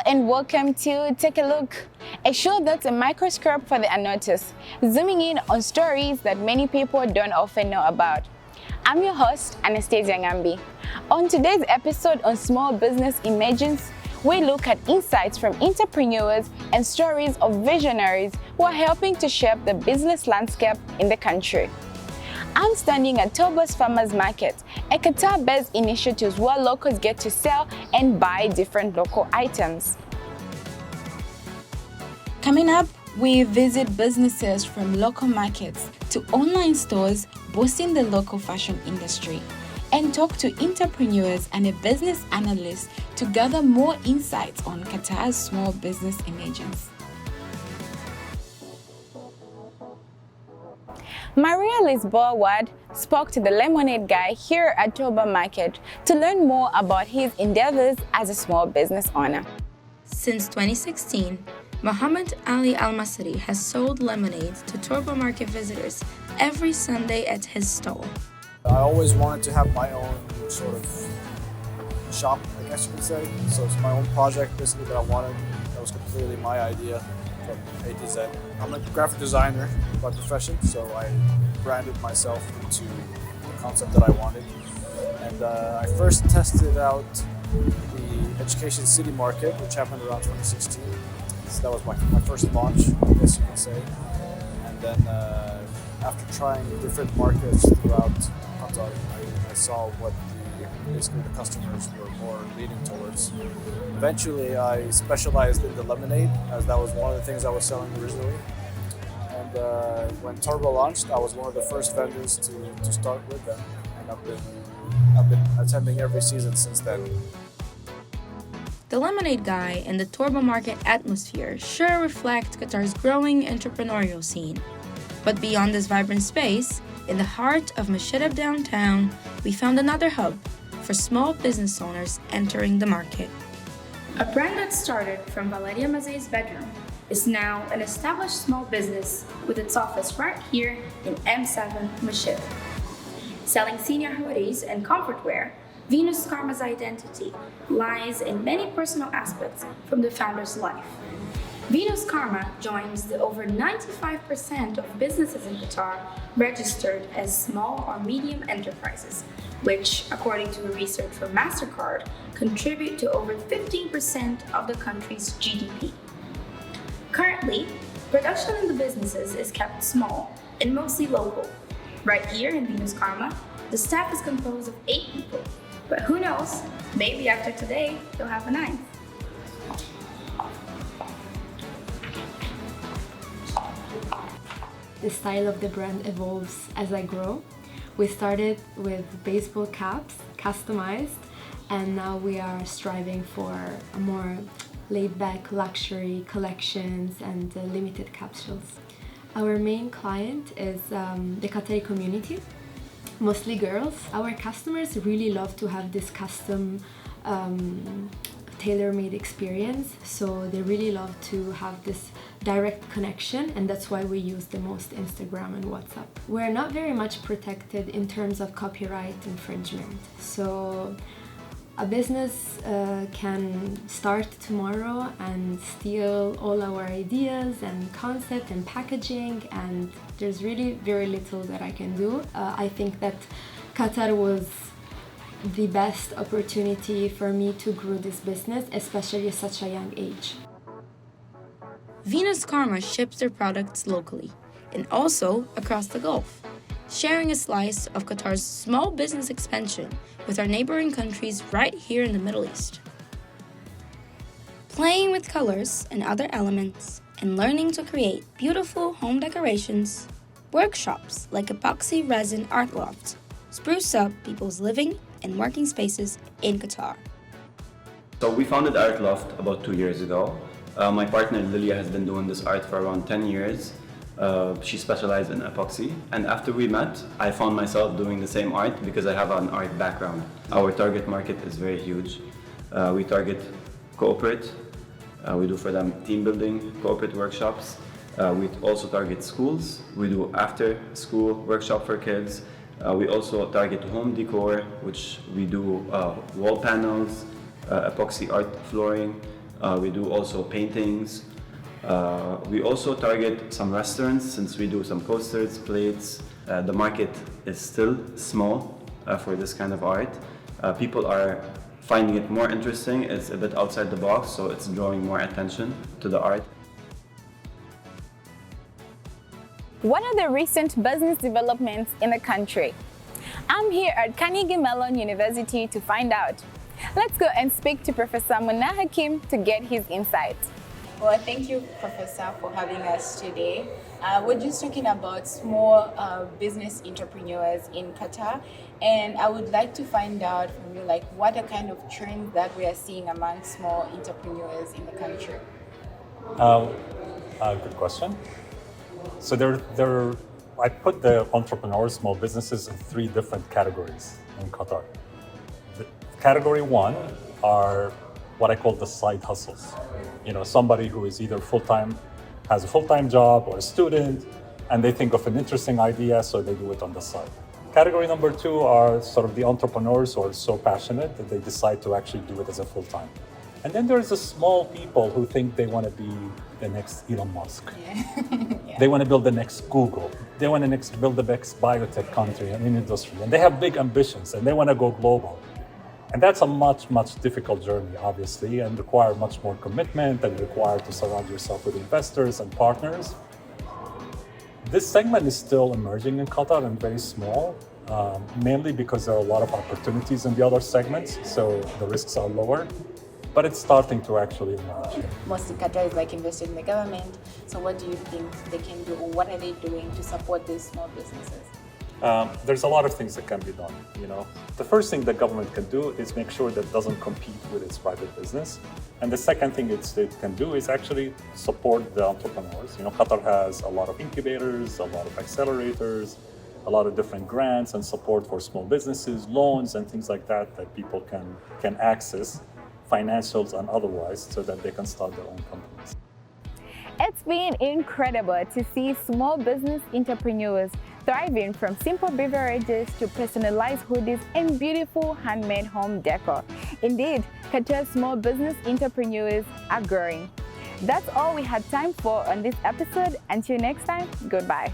and welcome to Take a Look, a show that's a microscope for the unnoticed, zooming in on stories that many people don't often know about. I'm your host, Anastasia Ngambi. On today's episode on Small Business Emergence, we look at insights from entrepreneurs and stories of visionaries who are helping to shape the business landscape in the country. I'm standing at Toba's Farmers Market, a Qatar-based initiative where locals get to sell and buy different local items. Coming up, we visit businesses from local markets to online stores boosting the local fashion industry, and talk to entrepreneurs and a business analyst to gather more insights on Qatar's small business emergence. Maria Lisboa spoke to the lemonade guy here at Toba Market to learn more about his endeavors as a small business owner. Since 2016, Mohammed Ali Al-Masri has sold lemonades to Toba Market visitors every Sunday at his stall. I always wanted to have my own sort of shop, I guess you could say. So it's my own project basically that I wanted. That was completely my idea from A to Z. I'm a graphic designer by profession, so I branded myself into the concept that I wanted. And I first tested out the Education City Market, which happened around 2016. So that was my first launch, I guess you could say. And then after trying different markets throughout Qatar, I saw what basically the customers were more leaning towards. Eventually, I specialized in the lemonade, as that was one of the things I was selling originally. And when Turbo launched, I was one of the first vendors to start with them, and I've been attending every season since then. The lemonade guy and the Turbo Market atmosphere sure reflect Qatar's growing entrepreneurial scene. But beyond this vibrant space, in the heart of Mashhad downtown, we found another hub for small business owners entering the market. A brand that started from Valeria Mazei's bedroom is now an established small business with its office right here in M7 Mashhad. Selling senior hoodies and comfort wear, Venus Karma's identity lies in many personal aspects from the founder's life. Venus Karma joins the over 95% of businesses in Qatar registered as small or medium enterprises, which, according to research from MasterCard, contribute to over 15% of the country's GDP. Currently, production in the businesses is kept small and mostly local. Right here in Venus Karma, the staff is composed of 8 people, but who knows, maybe after today, they'll have a 9th. The style of the brand evolves as I grow. We started with baseball caps, customized, and now we are striving for a more laid-back luxury collections and limited capsules. Our main client is the Qatari community, mostly girls. Our customers really love to have this custom tailor-made experience, so they really love to have this direct connection, and that's why we use the most Instagram and WhatsApp. We're not very much protected in terms of copyright infringement, so a business can start tomorrow and steal all our ideas and concept and packaging, and there's really very little that I can do. I think that Qatar was the best opportunity for me to grow this business, especially at such a young age. Venus Karma ships their products locally and also across the Gulf, sharing a slice of Qatar's small business expansion with our neighboring countries right here in the Middle East. Playing with colors and other elements and learning to create beautiful home decorations, workshops like epoxy resin art lofts spruce up people's living and working spaces in Qatar. So we founded Art Loft about 2 years ago. My partner Lilia has been doing this art for around 10 years. She specialized in epoxy, and after we met, I found myself doing the same art because I have an art background. Our target market is very huge. We target corporate. We do for them team building, corporate workshops. We also target schools. We do after school workshop for kids. We also target home decor, which we do wall panels, epoxy art flooring, We do also paintings. We also target some restaurants since we do some coasters, plates. The market is still small for this kind of art. People are finding it more interesting. It's a bit outside the box, so it's drawing more attention to the art. What are the recent business developments in the country? I'm here at Carnegie Mellon University to find out. Let's go and speak to Professor Munna Hakim to get his insights. Well, thank you, Professor, for having us today. We're just talking about small business entrepreneurs in Qatar, and I would like to find out from you, like, what are kind of trends that we are seeing among small entrepreneurs in the country? Good question. So I put the entrepreneurs, small businesses in 3 different categories in Qatar. Category 1 are what I call the side hustles. Somebody who is either has a full-time job or a student, and they think of an interesting idea, so they do it on the side. Category number 2 are sort of the entrepreneurs who are so passionate that they decide to actually do it as a full-time. And then there's the small people who think they want to be the next Elon Musk. Yeah. They want to build the next Google. They want to build the next biotech country and industry. And they have big ambitions and they want to go global. And that's a much, much difficult journey, obviously, and require much more commitment and require to surround yourself with investors and partners. This segment is still emerging in Qatar and very small, mainly because there are a lot of opportunities in the other segments, so the risks are lower. But it's starting to actually emerge. Most of Qatar is like invested in the government. So what do you think they can do, or what are they doing to support these small businesses? There's a lot of things that can be done. The first thing the government can do is make sure that it doesn't compete with its private business. And the second thing it can do is actually support the entrepreneurs. Qatar has a lot of incubators, a lot of accelerators, a lot of different grants and support for small businesses, loans and things like that people can access, financials and otherwise, so that they can start their own companies. It's been incredible to see small business entrepreneurs thriving from simple beverages to personalized hoodies and beautiful handmade home decor. Indeed, Qatar's small business entrepreneurs are growing. That's all we had time for on this episode. Until next time, goodbye.